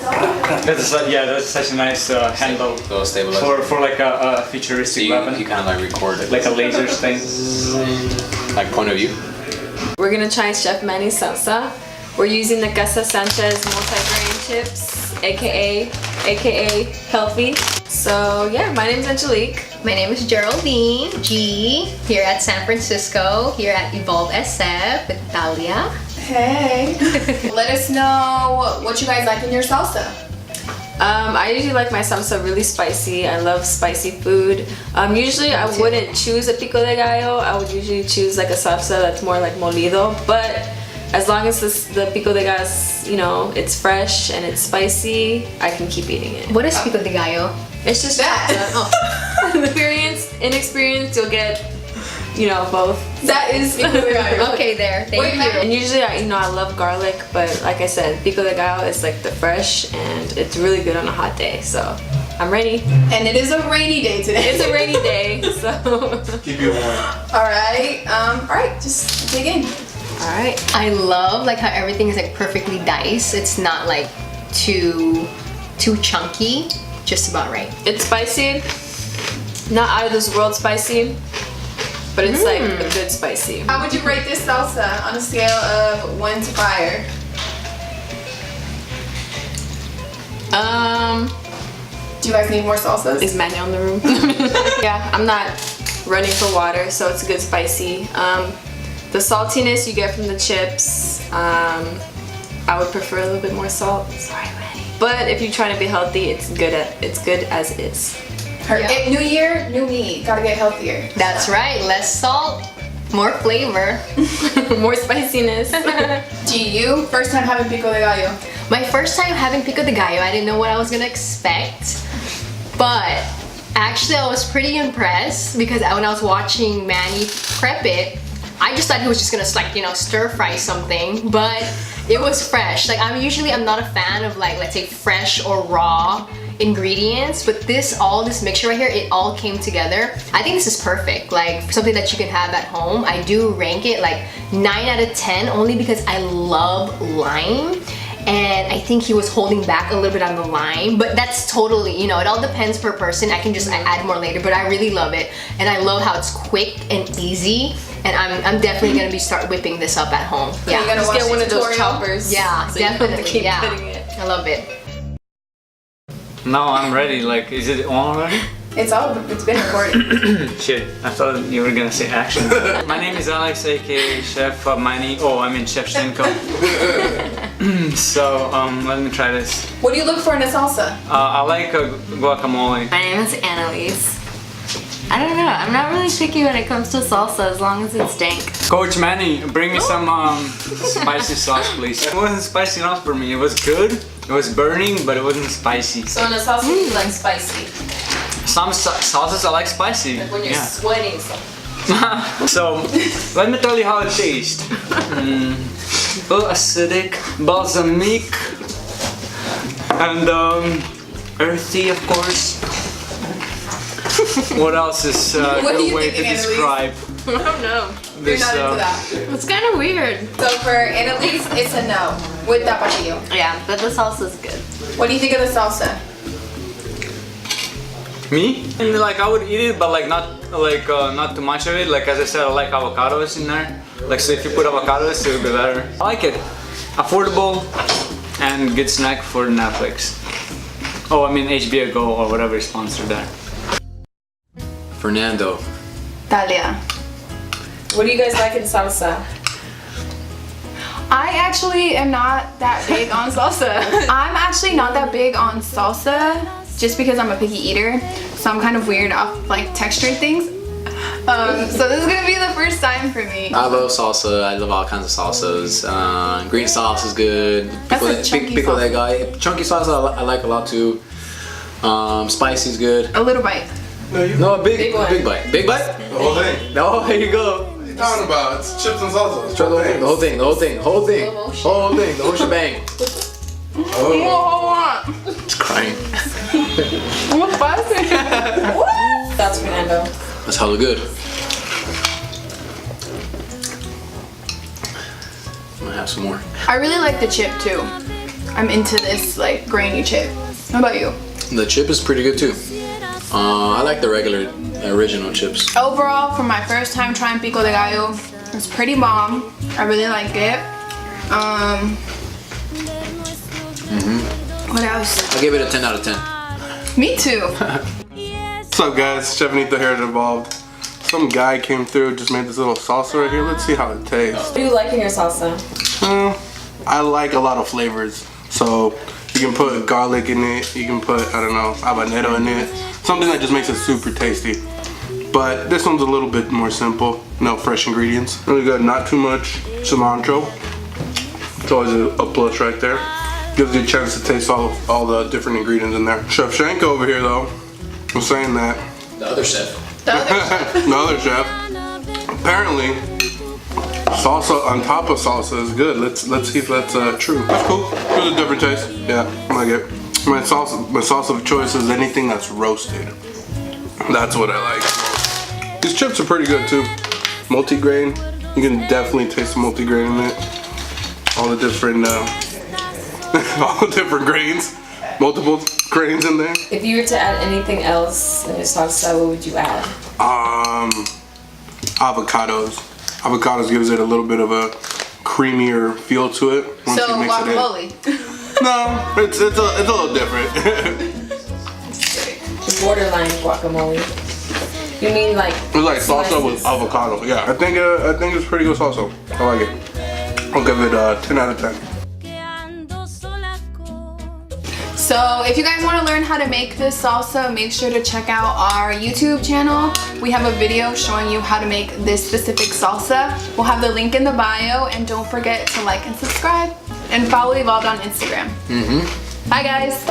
That's such a nice handle for like a futuristic weapon. You kind of like record it. Like a laser thing. Like point of view. We're gonna try Chef Manny's salsa. We're using the Casa Sanchez multi-grain chips, aka healthy. So yeah, my name's Angelique. My name is Geraldine G. Here at San Francisco, here at Evolve SF with Talia. Hey. Let us know what you guys like in your salsa. I usually like my salsa really spicy. I love spicy food. Usually I wouldn't choose a pico de gallo. I would usually choose like a salsa that's more like molido. But as long as the pico de gallo, you know, it's fresh and it's spicy, I can keep eating it. What is pico de gallo? It's just inexperienced, you'll get, you know, both. That is pico de gallo. Okay, there. Thank you. And usually, I love garlic, but like I said, pico de gallo is like the fresh, and it's really good on a hot day. So I'm ready. And it is a rainy day today. It's a rainy day, so Keep you warm. All right, just dig in. all right. I love like how everything is like perfectly diced. It's not like too chunky. Just about right. It's spicy, not out of this world spicy, but it's like a good spicy. How would you rate this salsa on a scale of 1 to 5? Do you guys need more salsas? Is Manny on the room? Yeah, I'm not running for water, so it's a good spicy. The saltiness you get from the chips, I would prefer a little bit more salt. Sorry, Manny. But if you're trying to be healthy, it's good as is. New year, new me. Gotta get healthier. That's right. Less salt, more flavor, More spiciness. You first time having pico de gallo? My first time having pico de gallo, I didn't know what I was gonna expect, but actually I was pretty impressed because when I was watching Manny prep it, I just thought he was just gonna like, you know, stir fry something, but it was fresh. Like I'm not a fan of like, let's say fresh or raw ingredients, but all this mixture right here, it all came together. I think this is perfect, like something that you can have at home. I do rank it like 9 out of 10 only because I love lime. And I think he was holding back a little bit on the lime, but that's totally, you know, it all depends per person. I can just add more later, but I really love it. And I love how it's quick and easy. And I'm definitely gonna start whipping this up at home. Yeah, you're gonna Just get one of those choppers. Yeah, so definitely. Keep Yeah, putting it. I love it. No, I'm ready. Like, is it on already? It's been recorded. Shit, I thought you were gonna say action. My name is Alex, aka Chef Manny. Oh, I mean Chef Shenko. So, let me try this. What do you look for in a salsa? I like guacamole. My name is Annalise. I don't know, I'm not really picky when it comes to salsa as long as it's dank. Coach Manny, bring me some spicy sauce, please. It wasn't spicy enough for me. It was good. It was burning, but it wasn't spicy. So in a salsa, you like spicy. Some sauces I like spicy. Like when you're sweating something. So, let me tell you how it tastes. A little acidic, balsamic, and earthy, of course. What else is a good way to describe I don't know. You're this? not into that. It's kind of weird. So for Annalise, it's a no with tapatio. Yeah, but the salsa's good. What do you think of the salsa? Me? And like I would eat it, but like not too much of it. Like as I said, I like avocados in there. Like so, if you put avocados, it would be better. I like it. Affordable and good snack for Netflix. Oh, I mean HBO Go or whatever is sponsored there. Fernando. Talia. What do you guys like in salsa? I actually am not that big on salsa. I'm actually not that big on salsa just because I'm a picky eater. So I'm kind of weird off like texture things. So this is gonna be the first time for me. I love salsa. I love all kinds of salsas. Green sauce is good. That's a chunky sauce. That guy. Chunky sauce I like a lot too. Spicy is good. A little bite. No, a big bite. Big bite? The whole thing. No, here you go. What are you talking about? It's chips and salsa. Try the whole thing. The whole shebang. Oh. It's crying. What's spicy? That's Fernando. That's hella good. I'm gonna have some more. I really like the chip too. I'm into this like grainy chip. How about you? The chip is pretty good too. I like the regular, original chips. Overall, for my first time trying pico de gallo, it's pretty bomb. I really like it. What else? I give it a 10 out of 10. Me too. What's up, guys? Chef Manny here involved. Some guy came through, just made this little salsa right here. Let's see how it tastes. What do you like in your salsa? I like a lot of flavors. So you can put garlic in it. You can put, I don't know, habanero in it. Something that just makes it super tasty. But this one's a little bit more simple. No fresh ingredients. Really good. Not too much cilantro. It's always a plus right there. Gives you a chance to taste all the different ingredients in there. Chef Shank over here though was saying that The other chef. The other chef. the other chef, apparently salsa on top of salsa is good. Let's see if that's true. That's cool. It's a different taste. Yeah, I like it. My sauce of choice is anything that's roasted. That's what I like. These chips are pretty good too. Multi-grain. You can definitely taste the multi-grain in it. All the different all the different grains. Multiple grains in there. If you were to add anything else in your salsa, what would you add? Avocados. Avocados gives it a little bit of a creamier feel to it once So you mix it in. guacamole. No, it's a little different. Borderline guacamole. You mean like? It's like salsa with avocado. Yeah, I think it's pretty good salsa. I like it. I'll give it a 10 out of 10. So if you guys want to learn how to make this salsa, make sure to check out our YouTube channel. We have a video showing you how to make this specific salsa. We'll have the link in the bio, and don't forget to like and subscribe and follow Evolved on Instagram. Bye guys.